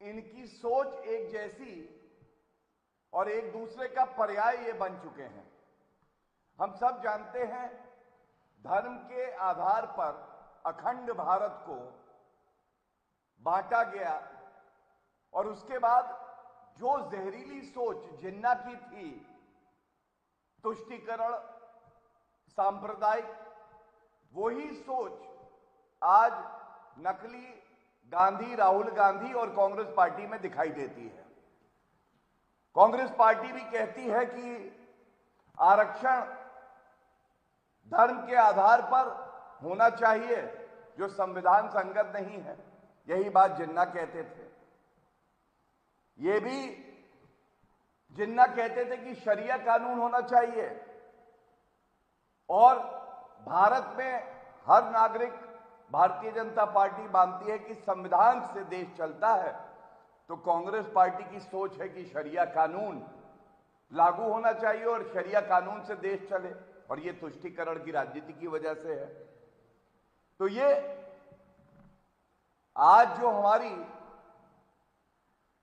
इनकी सोच एक जैसी और एक दूसरे का पर्याय ये बन चुके हैं। हम सब जानते हैं धर्म के आधार पर अखंड भारत को बांटा गया और उसके बाद जो जहरीली सोच जिन्ना की थी, तुष्टीकरण, सांप्रदायिक, वही सोच आज नकली गांधी, राहुल गांधी और कांग्रेस पार्टी में दिखाई देती है। कांग्रेस पार्टी भी कहती है कि आरक्षण धर्म के आधार पर होना चाहिए, जो संविधान संगत नहीं है। यही बात जिन्ना कहते थे। ये भी जिन्ना कहते थे कि शरिया कानून होना चाहिए और भारत में हर नागरिक, भारतीय जनता पार्टी मानती है कि संविधान से देश चलता है, तो कांग्रेस पार्टी की सोच है कि शरिया कानून लागू होना चाहिए और शरिया कानून से देश चले, और ये तुष्टीकरण की राजनीति की वजह से है। तो ये आज जो हमारी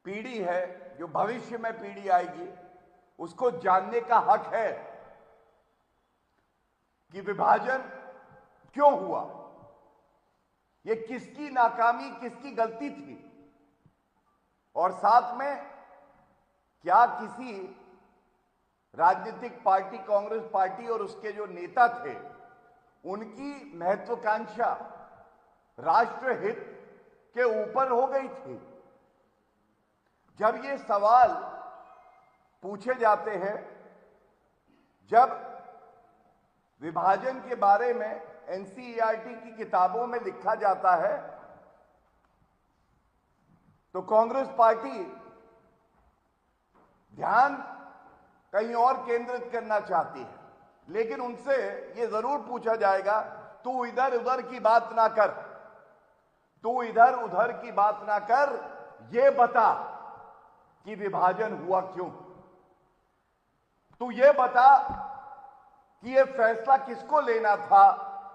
पीढ़ी है, जो भविष्य में पीढ़ी आएगी, उसको जानने का हक है कि विभाजन क्यों हुआ, ये किसकी नाकामी, किसकी गलती थी, और साथ में क्या किसी राजनीतिक पार्टी, कांग्रेस पार्टी और उसके जो नेता थे, उनकी महत्वाकांक्षा राष्ट्रहित के ऊपर हो गई थी। जब ये सवाल पूछे जाते हैं, जब विभाजन के बारे में एनसीईआरटी की किताबों में लिखा जाता है, तो कांग्रेस पार्टी ध्यान कहीं और केंद्रित करना चाहती है, लेकिन उनसे यह जरूर पूछा जाएगा, तू इधर उधर की बात ना कर, तू इधर उधर की बात ना कर, ये बता कि विभाजन हुआ क्यों। तू ये बता कि ये फैसला किसको लेना था,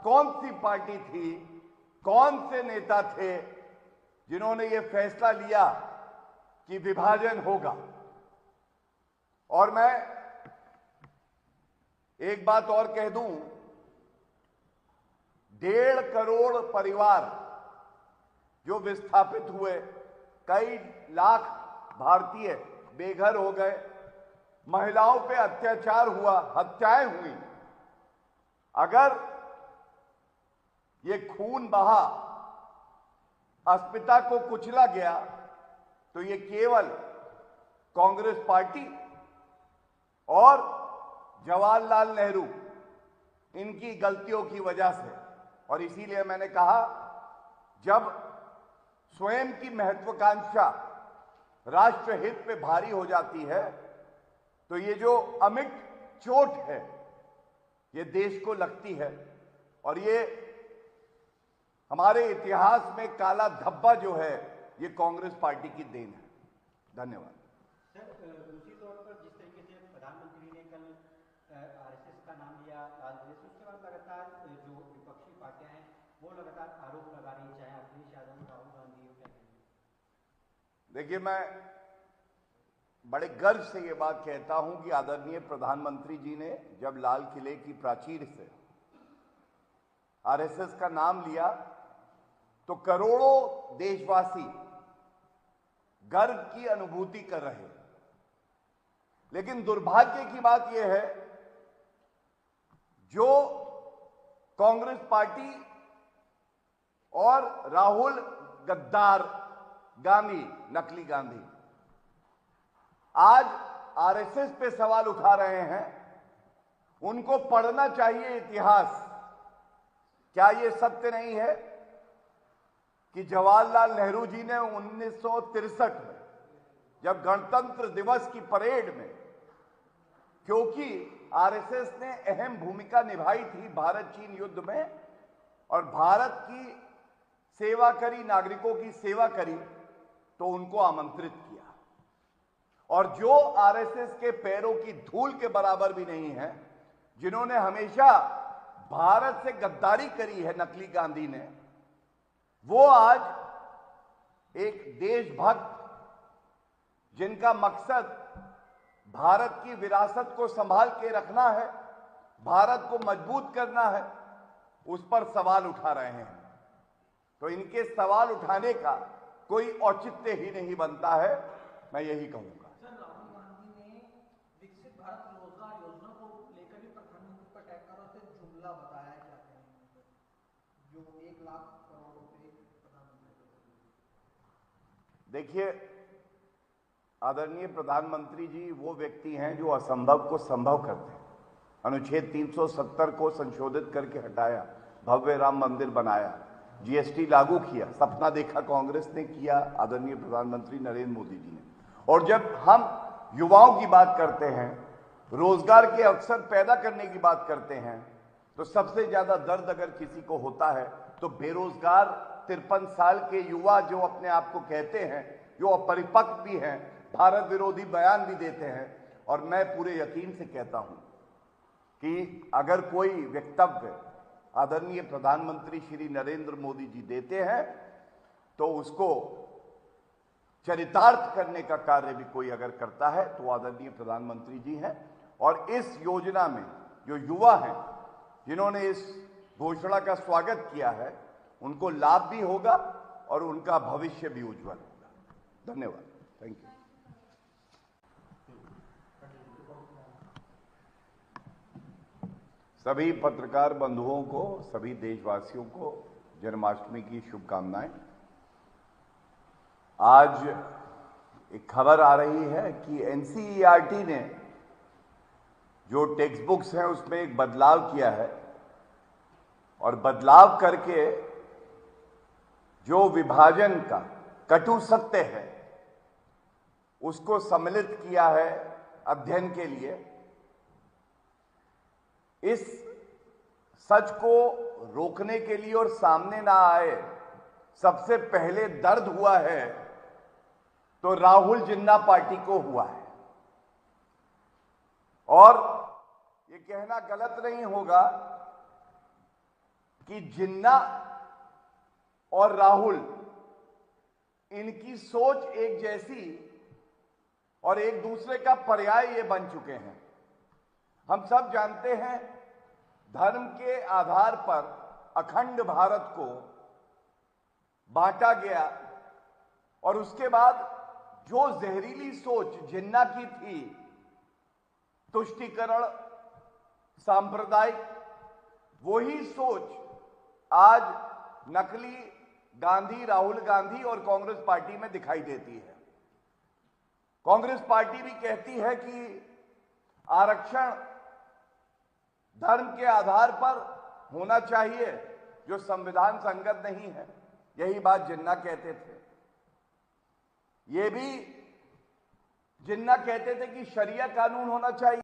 कौन सी पार्टी थी, कौन से नेता थे जिन्होंने ये फैसला लिया कि विभाजन होगा। और मैं एक बात और कह दूं, 1.5 करोड़ परिवार जो विस्थापित हुए, कई लाख भारतीय बेघर हो गए, महिलाओं पे अत्याचार हुआ, हत्याएं हुई, अगर ये खून बहा, अस्मिता को कुचला गया, तो ये केवल कांग्रेस पार्टी और जवाहरलाल नेहरू, इनकी गलतियों की वजह से। और इसीलिए मैंने कहा, जब स्वयं की महत्वाकांक्षा राष्ट्रहित पे भारी हो जाती है, तो ये जो अमिट चोट है, ये देश को लगती है, और ये हमारे इतिहास में काला धब्बा जो है, ये कांग्रेस पार्टी की देन है। धन्यवाद। सर, दूसरी तौर पर जिस तरीके से प्रधानमंत्री ने कल आरएसएस का नाम लिया लाल किले से, उसके बाद लगातार जो विपक्षी पार्टियां हैं वो लगातार आरोप लगा रही, चाहे अखिलेश यादव, राहुल गांधी हो, क्या कहेंगे? देखिए, मैं बड़े गर्व से ये बात कहता हूं कि आदरणीय प्रधानमंत्री जी ने जब लाल किले की प्राचीर से आरएसएस का नाम लिया, तो करोड़ों देशवासी गर्व की अनुभूति कर रहे हैं। लेकिन दुर्भाग्य की बात यह है, जो कांग्रेस पार्टी और राहुल गद्दार गांधी, नकली गांधी, आज आरएसएस पे सवाल उठा रहे हैं, उनको पढ़ना चाहिए इतिहास। क्या यह सत्य नहीं है कि जवाहरलाल नेहरू जी ने 1963 में, जब गणतंत्र दिवस की परेड में, क्योंकि आरएसएस ने अहम भूमिका निभाई थी भारत चीन युद्ध में और भारत की सेवा करी, नागरिकों की सेवा करी, तो उनको आमंत्रित किया। और जो आरएसएस के पैरों की धूल के बराबर भी नहीं है, जिन्होंने हमेशा भारत से गद्दारी करी है, नकली गांधी ने, वो आज एक देशभक्त जिनका मकसद भारत की विरासत को संभाल के रखना है, भारत को मजबूत करना है, उस पर सवाल उठा रहे हैं। तो इनके सवाल उठाने का कोई औचित्य ही नहीं बनता है, मैं यही कहूंगा। सर, राहुल गांधी ने विकसित भारत रोजगार योजना को लेकर भी प्रधानमंत्री पर अटैक कर से जुमला बताया है, क्या कहेंगे? जो 1 लाख करोड़ रुपए प्रधानमंत्री को। देखिए, आदरणीय प्रधानमंत्री जी वो व्यक्ति हैं जो असंभव को संभव करते हैं। अनुच्छेद 370 को संशोधित करके हटाया, भव्य राम मंदिर बनाया, जीएसटी लागू किया, सपना देखा कांग्रेस ने, किया आदरणीय प्रधानमंत्री नरेंद्र मोदी जी ने। और जब हम युवाओं की बात करते हैं, रोजगार के अवसर पैदा करने की बात करते हैं, तो सबसे ज्यादा दर्द अगर किसी को होता है तो बेरोजगार 53 साल के युवा जो अपने आप को कहते हैं, जो अपरिपक्व भी हैं, भारत विरोधी बयान भी देते हैं। और मैं पूरे यकीन से कहता हूं कि अगर कोई वक्तव्य आदरणीय प्रधानमंत्री श्री नरेंद्र मोदी जी देते हैं तो उसको चरितार्थ करने का कार्य भी कोई अगर करता है तो आदरणीय प्रधानमंत्री जी हैं। और इस योजना में जो युवा हैं जिन्होंने इस घोषणा का स्वागत किया है, उनको लाभ भी होगा और उनका भविष्य भी उज्जवल होगा। धन्यवाद। Thank you. सभी पत्रकार बंधुओं को, सभी देशवासियों को जन्माष्टमी की शुभकामनाएं। आज एक खबर आ रही है कि एनसीईआरटी ने जो टेक्स्ट बुक्स हैं उसमें एक बदलाव किया है और बदलाव करके जो विभाजन का कटु सत्य है उसको सम्मिलित किया है अध्ययन के लिए। इस सच को रोकने के लिए और सामने ना आए, सबसे पहले दर्द हुआ है तो राहुल जिन्ना पार्टी को हुआ है। और ये कहना गलत नहीं होगा कि जिन्ना और राहुल, इनकी सोच एक जैसी और एक दूसरे का पर्याय ये बन चुके हैं। हम सब जानते हैं धर्म के आधार पर अखंड भारत को बांटा गया और उसके बाद जो जहरीली सोच जिन्ना की थी, तुष्टीकरण, सांप्रदायिक, वही सोच आज नकली गांधी, राहुल गांधी और कांग्रेस पार्टी में दिखाई देती है। कांग्रेस पार्टी भी कहती है कि आरक्षण धर्म के आधार पर होना चाहिए, जो संविधान संगत नहीं है। यही बात जिन्ना कहते थे। ये भी जिन्ना कहते थे कि शरिया कानून होना चाहिए।